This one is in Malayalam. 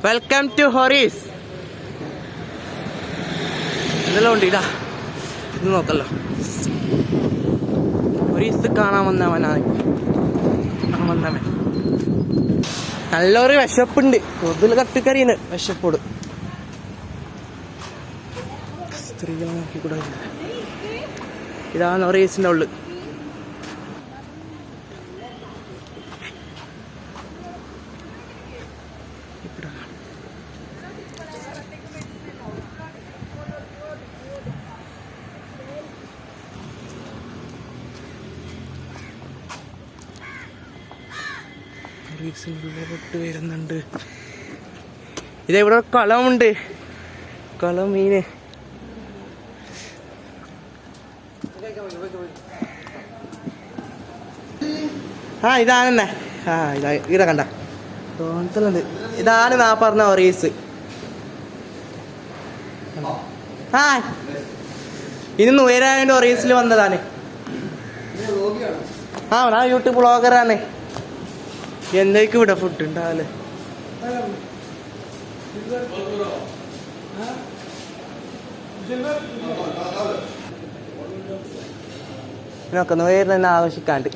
Welcome to ഹൊറീസ്. ഇതെല്ലാം ഉണ്ട്. ഇതാ ഇത് നോക്കല്ലോ. ഹൊറീസ് കാണാൻ വന്നവനാണ്. നല്ലൊരു വിശപ്പുണ്ട്. കൂടുതൽ കട്ടിക്കറിയുന്നു വിശപ്പോട്. സ്ത്രീകളെ നോക്കിക്കൂടാ. ഇതാണ് ഹൊറീസിൻ്റെ ഉള്ളിൽ. ട്ട് വരുന്നുണ്ട്. ഇതെവിടെ കളമുണ്ട്. കളം മീന്. ഇതാണെന്നെ. ഇതാ കണ്ട തോന്നലുണ്ട്. ഇതാണ് നാ പറഞ്ഞ ഹൊറീസ്. ഇന്ന് ഉയരായോണ്ട് ഹൊറീസിൽ വന്നതാണ്. ഞാൻ യൂട്യൂബ് ബ്ലോഗറാണ്. എന്തൊക്കെ ഇവിടെ ഫുഡ് ഉണ്ടാവല്ലേ. നോക്കുന്നു ഉയർന്നെ ആവശ്യിക്കാണ്ട്.